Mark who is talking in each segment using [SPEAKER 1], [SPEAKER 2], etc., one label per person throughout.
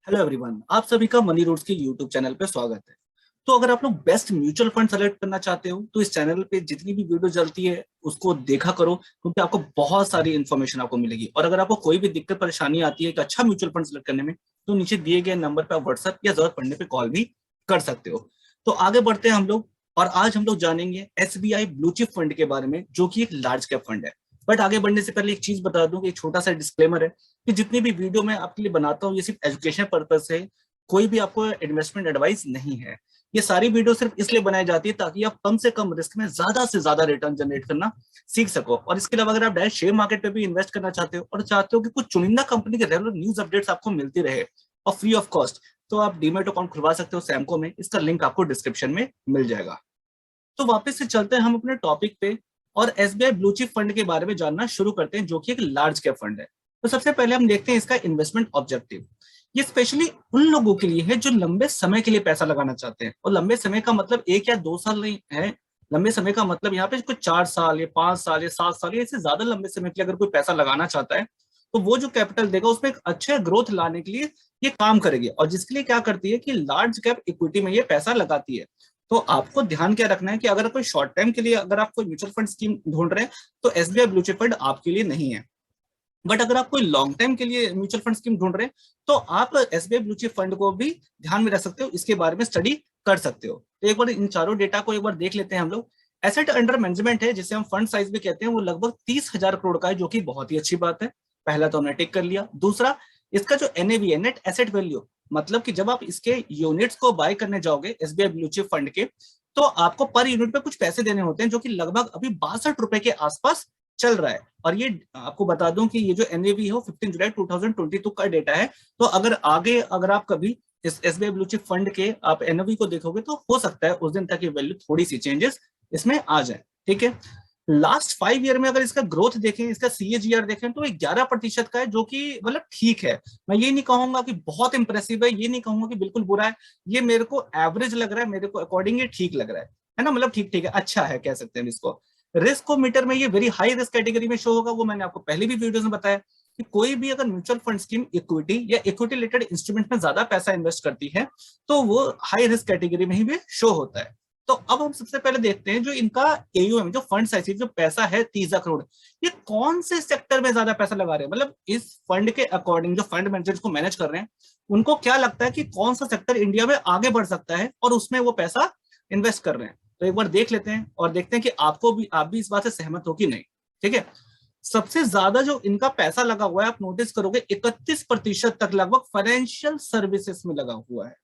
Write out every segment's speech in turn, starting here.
[SPEAKER 1] Hello everyone, आप सभी का मनी रूट्स के यूट्यूब चैनल पे स्वागत है। तो अगर आप लोग बेस्ट म्यूचुअल फंड सेलेक्ट करना चाहते हो तो इस चैनल पे जितनी भी वीडियो चलती है उसको देखा करो, क्योंकि आपको बहुत सारी इन्फॉर्मेशन आपको मिलेगी। और अगर आपको कोई भी दिक्कत परेशानी आती है एक अच्छा म्यूचुअल फंड सेलेक्ट करने में, तो नीचे दिए गए नंबर पर आप व्हाट्सएप या जरूरत पड़ने पर कॉल भी कर सकते हो। तो आगे बढ़ते हैं हम लोग, और आज हम लोग जानेंगे एसबीआई ब्लू चिप फंड के बारे में, जो कि एक लार्ज कैप फंड है। बट आगे बढ़ने से पहले एक चीज बता दूं कि एक छोटा सा डिस्क्लेमर है कि जितनी भी वीडियो मैं आपके लिए बनाता हूँ ये सिर्फ एजुकेशन पर्पज से, कोई भी आपको इन्वेस्टमेंट एडवाइस नहीं है। ये सारी वीडियो सिर्फ इसलिए बनाई जाती है ताकि आप कम से कम रिस्क में ज्यादा से ज्यादा रिटर्न जनरेट करना सीख सको। और इसके अलावा अगर आप डायरेक्ट शेयर मार्केट पे भी इन्वेस्ट करना चाहते हो और चाहते हो कि कुछ चुनिंदा कंपनी के रेगुलर न्यूज अपडेट्स आपको मिलती रहे और फ्री ऑफ कॉस्ट, तो आप डीमेट अकाउंट खुलवा सकते हो सैमको में। इसका लिंक आपको डिस्क्रिप्शन में मिल जाएगा। तो वापस से चलते हैं हम अपने टॉपिक पे और एसबीआई ब्लू चिप फंड के बारे में जानना शुरू करते हैं, जो कि एक लार्ज कैप फंड है। तो सबसे पहले हम देखते हैं इसका इन्वेस्टमेंट ऑब्जेक्टिव। ये स्पेशली उन लोगों के लिए है जो लंबे समय के लिए पैसा लगाना चाहते हैं, और लंबे समय का मतलब 1 या 2 साल नहीं है। लंबे समय का मतलब यहाँ पे कुछ 4 साल या 5 साल या 7 साल या इससे ज्यादा लंबे समय के लिए अगर कोई पैसा लगाना चाहता है, तो वो जो कैपिटल देगा उसमें एक अच्छे ग्रोथ लाने के लिए ये काम करेगी। और जिसके लिए क्या करती है कि लार्ज कैप इक्विटी में ये पैसा लगाती है। तो आपको ध्यान क्या रखना है कि अगर कोई शॉर्ट टाइम के लिए अगर आप कोई म्यूचुअल फंड स्कीम ढूंढ रहे हैं तो एसबीआई ब्लू चिप फंड आपके लिए नहीं है। बट अगर आप कोई लॉन्ग टाइम के लिए म्यूचुअल फंड स्कीम ढूंढ रहे हैं तो आप एसबीआई ब्लू चिप फंड को भी ध्यान में रख सकते हो, इसके बारे में स्टडी कर सकते हो। तो एक बार इन चारों डेटा को एक बार देख लेते हैं हम लोग। एसेट अंडर मैनेजमेंट है, जिसे हम फंड साइज भी कहते हैं, वो लगभग 30,000 करोड़ का है, जो कि बहुत ही अच्छी बात है। पहला तो हमने टिक कर लिया। दूसरा, इसका जो एनएवी है, नेट एसेट वैल्यू, मतलब कि जब आप इसके यूनिट्स को बाय करने जाओगे एसबीआई ब्लू चिप फंड के, तो आपको पर यूनिट पे कुछ पैसे देने होते हैं, जो कि लगभग अभी 62 रुपए के आसपास चल रहा है। और ये आपको बता दूं कि ये जो एनएवी है वो 15 जुलाई 2022 का डेटा है। तो अगर आगे अगर आप कभी इस एसबीआई ब्लू चिप फंड के आप एनएवी को देखोगे तो हो सकता है उस दिन तक ये वैल्यू थोड़ी सी चेंजेस इसमें आ जाए। ठीक है। लास्ट 5 ईयर में अगर इसका ग्रोथ देखें, इसका सीएजीआर देखें, तो 11% का है, जो कि मतलब ठीक है। मैं ये नहीं कहूंगा कि बहुत इंप्रेसिव है, ये नहीं कहूंगा कि बिल्कुल बुरा है। ये मेरे को एवरेज लग रहा है, मेरे को अकॉर्डिंग ये ठीक लग रहा है ना, मतलब ठीक ठीक है, अच्छा है, कह सकते हैं इसको। रिस्क को मीटर में ये वेरी हाई रिस्क कैटेगरी में शो होगा। वो मैंने आपको पहले भी वीडियोस में बताया कि कोई भी अगर म्यूचुअल फंड स्कीम इक्विटी या इक्विटी रिलेटेड इंस्ट्रूमेंट में ज्यादा पैसा इन्वेस्ट करती है तो वो हाई रिस्क कैटेगरी में ही भी शो होता है। तो अब हम सबसे पहले देखते हैं जो इनका एयूएम, जो फंड साइज, जो पैसा है 30,000 करोड़, ये कौन से सेक्टर में ज्यादा पैसा लगा रहे हैं। मतलब इस फंड के अकॉर्डिंग जो फंड मैनेजर्स को मैनेज कर रहे हैं उनको क्या लगता है कि कौन सा सेक्टर इंडिया में आगे बढ़ सकता है और उसमें वो पैसा इन्वेस्ट कर रहे हैं। तो एक बार देख लेते हैं और देखते हैं कि आप भी इस बात से सहमत हो कि नहीं। ठीक है। सबसे ज्यादा जो इनका पैसा लगा हुआ है, आप नोटिस करोगे 31% तक लगभग फाइनेंशियल सर्विसेज में लगा हुआ है।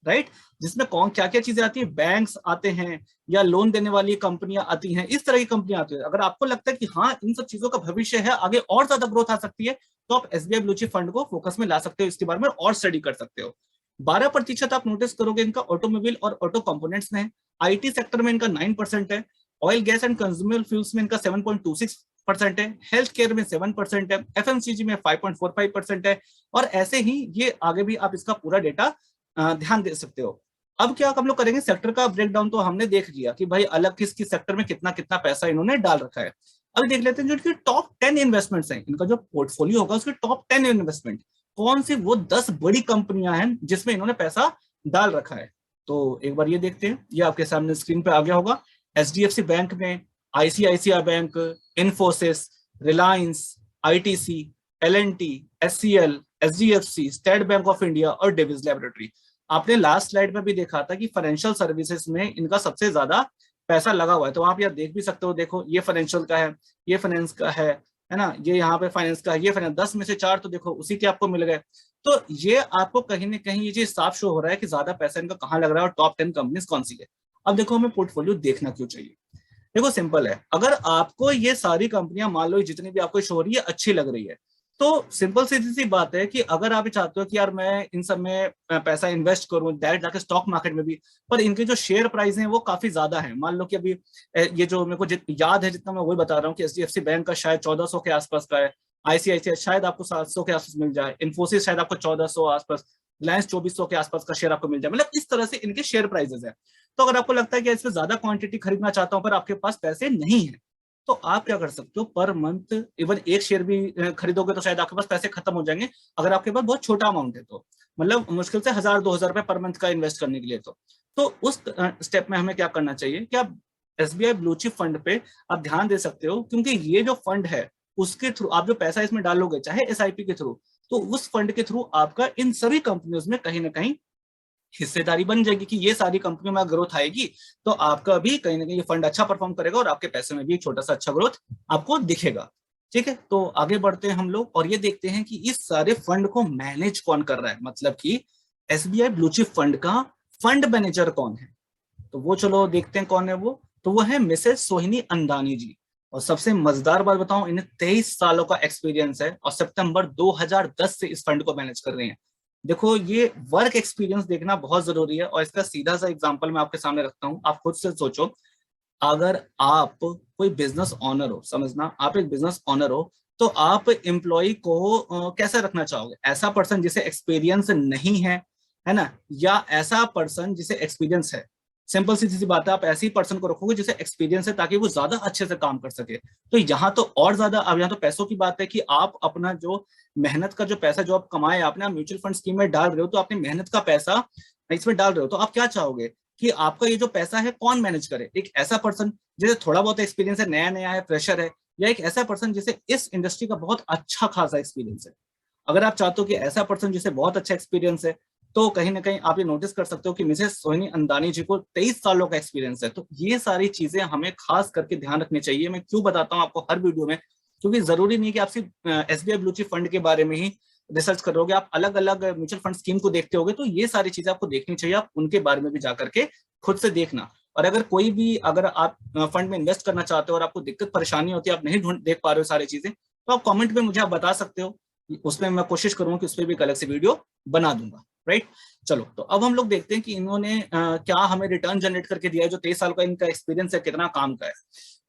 [SPEAKER 1] राइट। जिसमें कौन क्या क्या चीजें आती है, बैंक्स आते हैं या लोन देने वाली कंपनियां आती हैं, इस तरह की कंपनियां आती है। अगर आपको लगता है कि हाँ इन सब चीजों का भविष्य है, आगे और ज्यादा ग्रोथ आ सकती है, तो आप एसबीआई ब्लू चिप फंड को फोकस में ला सकते हो, इसके बारे में और स्टडी कर सकते हो। 12% आप नोटिस करोगे इनका ऑटोमोबाइल और ऑटो कंपोनेंट्स में है। आईटी सेक्टर में इनका 9% है। Oil gas and consumable fuels में इनका 7.26% है। हेल्थ केयर में 7% है। एफएमसीजी में 5.45% है। और ऐसे ही ये आगे भी आप इसका पूरा डेटा ध्यान दे सकते हो। अब क्या हम लोग करेंगे, सेक्टर का ब्रेकडाउन तो हमने देख लिया कि भाई अलग किस किस सेक्टर में कितना कितना पैसा इन्होंने डाल रखा है। अब देख लेते हैं जो इनकी टॉप 10 इन्वेस्टमेंट्स हैं, इनका जो पोर्टफोलियो होगा उसके टॉप 10 इन्वेस्टमेंट कौन सी वो 10 बड़ी कंपनियां हैं जिसमें इन्होंने पैसा डाल रखा है। तो एक बार ये देखते हैं, ये आपके सामने स्क्रीन पे आ गया होगा। एचडीएफसी बैंक में ICICI bank, Infosys, Reliance, ITC, LNT, HCL, HDFC, State Bank of India और डेविस लेबोरेटरी। आपने लास्ट स्लाइड में भी देखा था कि फाइनेंशियल सर्विसेज में इनका सबसे ज्यादा पैसा लगा हुआ है। तो आप यहाँ देख भी सकते हो, देखो ये फाइनेंशियल का है, ये फाइनेंस का है ना, ये यहाँ पे फाइनेंस का है, ये फाइनेंस 10 में से 4 तो देखो उसी के आपको मिल गए। तो ये आपको कहीं ना कहीं ये चीज साफ शो हो रहा है कि ज्यादा पैसा इनका कहाँ लग रहा है और टॉप 10 कंपनीज कौन सी है। अब देखो हमें पोर्टफोलियो देखना क्यों चाहिए। देखो सिंपल है, अगर आपको ये सारी कंपनियां मान लो जितनी भी आपको शो हो रही है अच्छी लग रही है, तो सिंपल सीधी सी बात है कि अगर आप चाहते हो कि यार मैं इन सब में पैसा इन्वेस्ट करूं डायरेक्ट जाके स्टॉक मार्केट में भी, पर इनके जो शेयर प्राइस हैं वो काफी ज्यादा है। मान लो कि अभी ये जो मेरे को याद है जितना मैं वही बता रहा हूँ कि एचडीएफसी बैंक का शायद 1400 के आसपास का है। आईसीआईसीआई शायद आपको 700 के आसपास मिल जाए। इन्फोसिस शायद आपको 1400 आसपास। रिलायंस 2400 के आसपास का शेयर आपको मिल जाए। मतलब इस तरह से इनके शेयर प्राइसेस है। तो अगर आपको लगता है कि इसमें ज्यादा क्वांटिटी खरीदना चाहता हूं पर आपके पास पैसे नहीं है, तो आप क्या कर सकते हो, पर मंथ इवन एक शेयर भी खरीदोगे तो शायद आपके पास पैसे खत्म हो जाएंगे, अगर आपके पास बहुत छोटा अमाउंट है तो मतलब मुश्किल से 1000-2000 रुपए पर मंथ का इन्वेस्ट करने के लिए। तो उस स्टेप में हमें क्या करना चाहिए कि आप एसबीआई ब्लू चिप फंड पे आप ध्यान दे सकते हो, क्योंकि ये जो फंड है उसके थ्रू आप जो पैसा इसमें डालोगे, चाहे एसआईपी के थ्रू, तो उस फंड के थ्रू आपका इन सभी कंपनियों में कहीं ना कहीं हिस्सेदारी बन जाएगी कि ये सारी कंपनियों में ग्रोथ आएगी, तो आपका भी कहीं ना कहीं ये फंड अच्छा परफॉर्म करेगा और आपके पैसे में भी एक छोटा सा अच्छा ग्रोथ आपको दिखेगा। ठीक है, तो आगे बढ़ते हैं हम लोग और ये देखते हैं कि इस सारे फंड को मैनेज कौन कर रहा है, मतलब कि एसबीआई ब्लू चिप फंड का फंड मैनेजर कौन है। तो वो चलो देखते हैं कौन है वो। तो वो है मिसेस सोहिनी अंदानी जी। और सबसे मजेदार बात बताऊं, इन्हें 23 सालों का एक्सपीरियंस है और सितंबर 2010 से इस फंड को मैनेज कर रही हैं। देखो, ये वर्क एक्सपीरियंस देखना बहुत जरूरी है और इसका सीधा सा एग्जांपल मैं आपके सामने रखता हूं। आप खुद से सोचो, अगर आप कोई बिजनेस ऑनर हो, समझना आप एक बिजनेस ऑनर हो, तो आप एम्प्लॉय को कैसे रखना चाहोगे? ऐसा पर्सन जिसे एक्सपीरियंस नहीं है ना, या ऐसा पर्सन जिसे एक्सपीरियंस है? सिंपल सी सी बात है, आप ऐसी पर्सन को रखोगे जिसे एक्सपीरियंस है ताकि वो ज्यादा अच्छे से काम कर सके। तो यहाँ तो और ज्यादा, अब यहाँ तो पैसों की बात है कि आप अपना जो मेहनत का जो पैसा जो आप कमाए, आपने म्यूचुअल फंड स्कीम में डाल रहे हो, तो अपनी मेहनत का पैसा इसमें डाल रहे हो, तो आप क्या चाहोगे कि आपका ये जो पैसा है कौन मैनेज करे? एक ऐसा पर्सन जिसे थोड़ा बहुत एक्सपीरियंस है, नया नया है, फ्रेशर है, या एक ऐसा पर्सन जिसे इस इंडस्ट्री का बहुत अच्छा खासा एक्सपीरियंस है? अगर आप चाहते हो कि ऐसा पर्सन जिसे बहुत अच्छा एक्सपीरियंस है, तो कहीं ना कहीं आप ये नोटिस कर सकते हो कि मिसेस सोहिनी अंदानी जी को 23 सालों का एक्सपीरियंस है। तो ये सारी चीजें हमें खास करके ध्यान रखनी चाहिए। मैं क्यों बताता हूँ आपको हर वीडियो में, क्योंकि जरूरी नहीं कि आप सिर्फ एसबीआई ब्लू चिप फंड के बारे में ही रिसर्च करोगे, आप अलग अलग म्यूचुअल फंड स्कीम को देखते होगे, तो ये सारी चीजें आपको देखनी चाहिए। आप उनके बारे में भी जाकर के खुद से देखना। और अगर कोई भी, अगर आप फंड में इन्वेस्ट करना चाहते हो और आपको दिक्कत परेशानी होती है, आप नहीं ढूंढ देख पा रहे हो सारी चीजें, तो आप कमेंट में मुझे आप बता सकते हो। उसमें मैं कोशिश करूंगा कि उस पर भी एक अलग से वीडियो बना दूंगा। राइट, चलो तो अब हम लोग देखते हैं कि इन्होंने क्या हमें रिटर्न जनरेट करके दिया है। जो 23 साल का इनका एक्सपीरियंस है, कितना काम का है।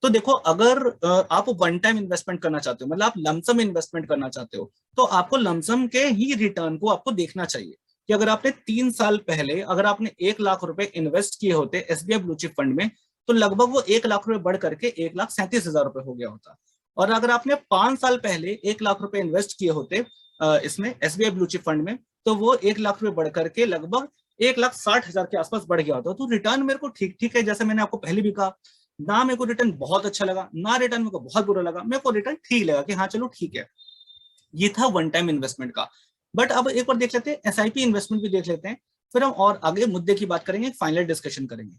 [SPEAKER 1] तो देखो, अगर आप वन टाइम इन्वेस्टमेंट करना चाहते हो, मतलब आप लमसम इन्वेस्टमेंट करना चाहते हो, तो आपको लमसम के ही रिटर्न को आपको देखना चाहिए कि अगर आपने 3 साल पहले अगर आपने 1 लाख रुपए इन्वेस्ट किए होते एसबीआई ब्लू चिप फंड में, तो लगभग वो 1 लाख रुपए बढ़ करके 1,37,000 रुपए हो गया होता। और अगर आपने 5 साल पहले 1 लाख रुपए इन्वेस्ट किए होते इसमें एसबीआई ब्लू चिप फंड में, तो वो 1 लाख रुपए बढ़ करके लगभग 1,60,000 के आसपास बढ़ गया होता। तो रिटर्न मेरे को ठीक ठीक है, जैसे मैंने आपको पहले भी कहा, ना मेरे को रिटर्न बहुत अच्छा लगा, ना रिटर्न मेरे को बहुत बुरा लगा, मेरे को रिटर्न ठीक लगा कि हाँ चलो ठीक है। ये था वन टाइम इन्वेस्टमेंट का। बट अब एक बार देख लेते हैं एसआईपी इन्वेस्टमेंट भी देख लेते हैं, फिर हम और आगे मुद्दे की बात करेंगे, फाइनल डिस्कशन करेंगे।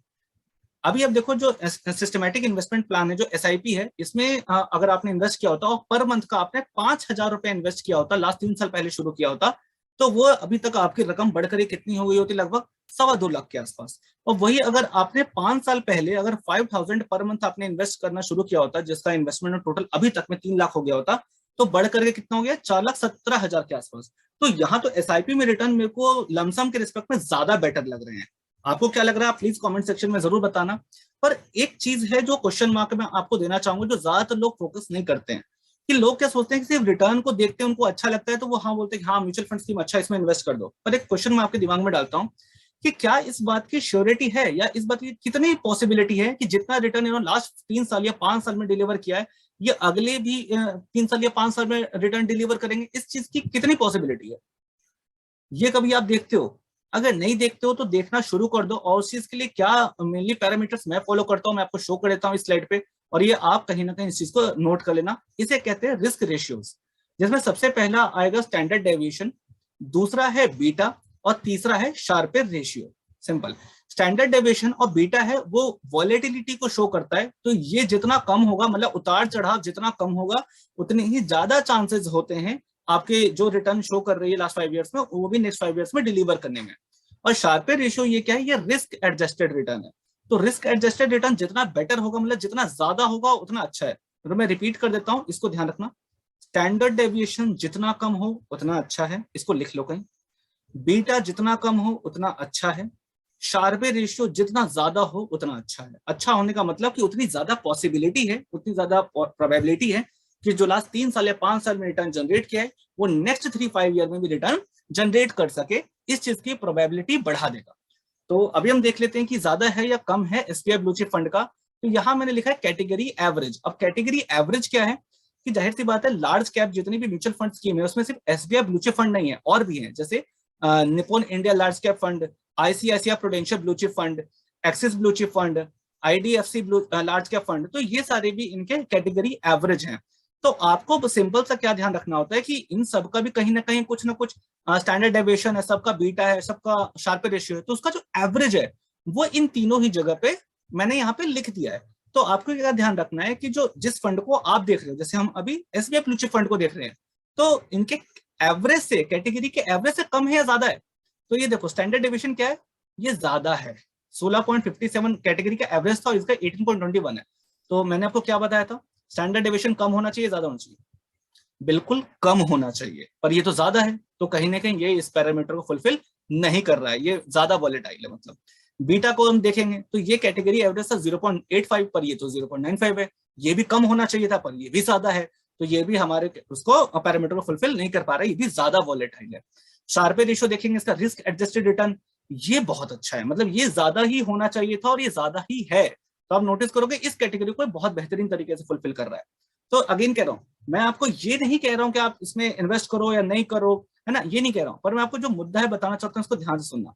[SPEAKER 1] अभी अब देखो, जो सिस्टमैटिक इन्वेस्टमेंट प्लान है, जो एसआईपी है, इसमें अगर आपने इन्वेस्ट किया होता और पर मंथ का आपने 5,000 रुपए इन्वेस्ट किया होता, लास्ट 3 साल पहले शुरू किया होता, तो वो अभी तक आपकी रकम बढ़कर कितनी हो गई होती? लगभग 2.25 लाख के आसपास। और वही अगर आपने 5 साल पहले अगर 5,000 पर मंथ आपने इन्वेस्ट करना शुरू किया होता, जिसका इन्वेस्टमेंट टोटल अभी तक में 3 लाख हो गया होता, तो बढ़ करके कितना हो गया? 4,17,000 के आसपास। तो यहाँ तो एसआईपी में रिटर्न मेरे को लमसम के रिस्पेक्ट में ज्यादा बेटर लग रहे हैं। आपको क्या लग रहा है? आप प्लीज कमेंट सेक्शन में जरूर बताना। पर एक चीज है जो क्वेश्चन मार्क में आपको देना चाहूंगा, जो ज्यादातर लोग फोकस नहीं करते हैं, कि लोग क्या सोचते हैं कि सिर्फ रिटर्न को देखते हैं, उनको अच्छा लगता है तो वो हाँ बोलते हैं कि हाँ म्यूचुअल फंड स्कीम अच्छा, इसमें इन्वेस्ट कर दो। पर एक क्वेश्चन मैं आपके दिमाग में डालता हूँ कि क्या इस बात की श्योरिटी है, या इस बात की कितनी पॉसिबिलिटी है कि जितना रिटर्न इन्होंने लास्ट 3 साल या 5 साल में डिलीवर किया है, ये अगले भी 3 साल या 5 साल में रिटर्न डिलीवर करेंगे? इस चीज की कितनी पॉसिबिलिटी है? ये कभी आप देखते हो? अगर नहीं देखते हो तो देखना शुरू कर दो। और उस चीज के लिए क्या मेनली पैरामीटर्स मैं फॉलो करता हूं, मैं आपको शो कर देता हूं इस स्लाइड पे, और ये आप कहीं ना कहीं इस चीज को नोट कर लेना। इसे कहते हैं रिस्क रेशियोज, जिसमें सबसे पहला आएगा स्टैंडर्ड डेविएशन, दूसरा है बीटा, और तीसरा है sharper ratio. Simple, standard deviation और बीटा है वो वॉलेटिलिटी को शो करता है। तो ये जितना कम होगा, मतलब उतार चढ़ाव जितना कम होगा, उतने ही ज्यादा चांसेस होते हैं आपके जो रिटर्न शो कर रही है लास्ट 5 ईयर्स में, वो भी नेक्स्ट 5 ईयर्स में डिलीवर करने में। और शार्पर रेशियो ये क्या है? ये रिस्क एडजस्टेड रिटर्न है। तो रिस्क एडजस्टेड रिटर्न जितना बेटर होगा, मतलब जितना ज्यादा होगा उतना अच्छा है। तो मैं रिपीट कर देता हूं, इसको ध्यान रखना। स्टैंडर्ड डेविएशन जितना कम हो उतना अच्छा है, इसको लिख लो कहीं। बीटा जितना कम हो उतना अच्छा है। शार्पर रेशियो जितना ज्यादा हो उतना अच्छा है। अच्छा होने का मतलब कि उतनी ज्यादा पॉसिबिलिटी है, उतनी ज्यादा प्रोबेबिलिटी है कि जो लास्ट 3 साल या 5 साल में रिटर्न जनरेट किया है, वो नेक्स्ट 3-5 ईयर में भी रिटर्न जनरेट कर सके। इस चीज की प्रोबेबिलिटी बढ़ा देगा। तो अभी हम देख लेते हैं कि ज्यादा है या कम है एसबीआई ब्लू चिप फंड का। तो यहां मैंने लिखा है कैटेगरी एवरेज। अब कैटेगरी एवरेज क्या है? कि जाहिर सी बात है, लार्ज कैप जितनी भी म्यूचुअल फंड स्कीम है उसमें सिर्फ एसबीआई ब्लू चिप फंड नहीं है, और भी है। जैसे Nippon India large cap fund, ICICI prudential blue chip fund, axis blue chip fund, IDFC blue large cap fund, तो ये सारे भी इनके कैटेगरी एवरेज हैं। तो आपको सिंपल सा क्या ध्यान रखना होता है कि इन सबका भी कहीं ना कहीं कुछ ना कुछ स्टैंडर्ड डेविएशन है, सबका बीटा है, सबका शार्पर रेशियो है, तो उसका जो एवरेज है वो इन तीनों ही जगह पे मैंने यहाँ पे लिख दिया है। तो आपको क्या ध्यान रखना है कि जो जिस फंड को आप देख रहे हो, जैसे हम अभी एसबीआई ब्लू चिप फंड को देख रहे हैं, तो इनके एवरेज से, कैटेगरी के एवरेज से कम है या ज्यादा है? तो ये देखो स्टैंडर्ड डेविएशन क्या है, ये ज्यादा है, 16.57 कैटेगरी का एवरेज था और इसका 18.21 है। तो मैंने आपको क्या बताया था, स्टैंडर्ड डेविएशन कम होना चाहिए, ज्यादा होना चाहिए? बिल्कुल कम होना चाहिए, पर ये तो ज्यादा है, तो कहीं ना कहीं ये इस पैरामीटर को फुलफिल नहीं कर रहा है, ये ज्यादा वॉलेटाइल है। मतलब बीटा को हम देखेंगे तो ये कैटेगरी एवरेज था 0.85 पर, ये तो 0.95 है, ये भी कम होना चाहिए था पर ये भी ज्यादा है, तो ये भी हमारे उसको पैरामीटर को फुलफिल नहीं कर पा रहा है, ये भी ज्यादा वॉलेटाइल है। शार्पे रेशियो देखेंगे, इसका रिस्क एडजस्टेड रिटर्न, ये बहुत अच्छा है, मतलब ये ज्यादा ही होना चाहिए था और ये ज्यादा ही है। तो आप नोटिस करोगे इस कैटेगरी को बहुत बेहतरीन तरीके से फुलफिल कर रहा है। तो अगेन कह रहा हूं, मैं आपको ये नहीं कह रहा हूं कि आप इसमें इन्वेस्ट करो या नहीं करो, है ना, ये नहीं कह रहा हूं, पर मैं आपको जो मुद्दा है बताना चाहता हूं उसको ध्यान से सुनना।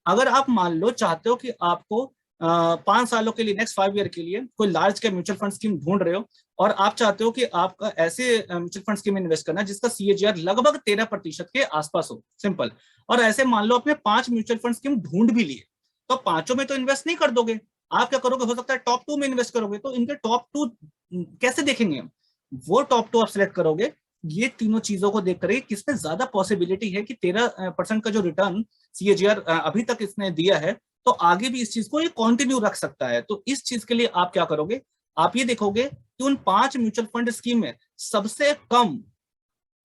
[SPEAKER 1] अगर आप मान लो चाहते हो कि आपको 5 सालों के लिए, नेक्स्ट 5 ईयर के लिए कोई large cap mutual fund scheme ढूंढ रहे हो और आप चाहते हो कि आपका ऐसे म्यूचुअल फंड स्कीम में इन्वेस्ट करना जिसका सीएजीआर लगभग 13% के आसपास हो, सिंपल, और ऐसे मान लो आपने 5 म्यूचुअल फंड स्कीम ढूंढ भी लिए, तो पांचों में तो इन्वेस्ट नहीं कर दोगे, आप क्या करोगे, हो सकता है टॉप 2 में इन्वेस्ट करोगे। तो इनके टॉप 2 कैसे देखेंगे हम, वो टॉप 2 आप सिलेक्ट करोगे ये तीनों चीजों को देख कर किसमें ज्यादा पॉसिबिलिटी है कि 13% का जो रिटर्न सीएजीआर अभी तक इसने दिया है, तो आगे भी इस चीज को ये कंटिन्यू रख सकता है। तो इस चीज के लिए आप क्या करोगे, आप ये देखोगे कि उन 5 म्यूचुअल फंड स्कीम में सबसे कम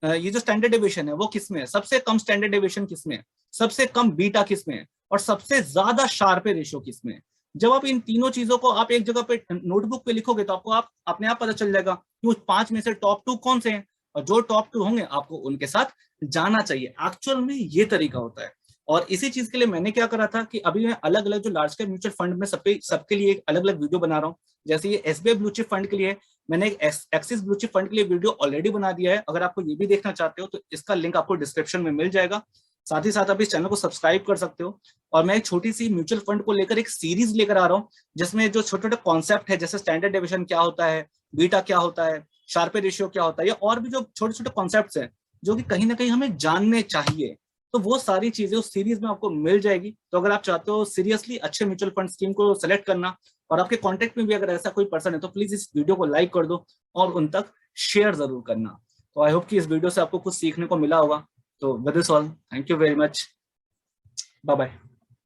[SPEAKER 1] ये जो स्टैंडर्ड डेविएशन है वो किसमें है, सबसे कम स्टैंडर्ड डेविएशन किसमें है, सबसे कम बीटा किसमें है, और सबसे ज्यादा शार्पे रेशियो किसमें है। जब आप इन तीनों चीजों को आप एक जगह पे नोटबुक पे लिखोगे तो आपको आप अपने आप पता चल जाएगा कि उस 5 में से टॉप 2 कौन से हैं, और जो टॉप 2 होंगे आपको उनके साथ जाना चाहिए। एक्चुअल में ये तरीका होता है। और इसी चीज के लिए मैंने क्या करा था कि अभी मैं अलग अलग जो लार्ज कैप म्यूचुअल फंड में सबके लिए एक अलग अलग वीडियो बना रहा हूँ। जैसे ये एसबीआई ब्लू चिप फंड के लिए मैंने एक एक्सिस ब्लू चिप फंड के लिए वीडियो ऑलरेडी बना दिया है, अगर आपको ये भी देखना चाहते हो तो इसका लिंक आपको डिस्क्रिप्शन में मिल जाएगा। साथ ही साथ आप इस चैनल को सब्सक्राइब कर सकते हो। और मैं एक छोटी सी म्यूचुअल फंड को लेकर एक सीरीज लेकर आ रहा हूँ जिसमें जो छोटे छोटे कॉन्सेप्ट है, जैसे स्टैंडर्ड डेविएशन क्या होता है, बीटा क्या होता है, शार्पे रेशियो क्या होता है, या और भी जो छोटे छोटे कॉन्सेप्ट्स हैं जो कि कहीं ना कहीं हमें जानने चाहिए, तो वो सारी चीजें उस सीरीज में आपको मिल जाएगी। तो अगर आप चाहते हो सीरियसली अच्छे म्यूचुअल फंड स्कीम को सेलेक्ट करना, और आपके कॉन्टेक्ट में भी अगर ऐसा कोई पर्सन है, तो प्लीज इस वीडियो को लाइक कर दो और उन तक शेयर जरूर करना। तो आई होप कि इस वीडियो से आपको कुछ सीखने को मिला होगा। तो with this all, thank you very much, bye bye.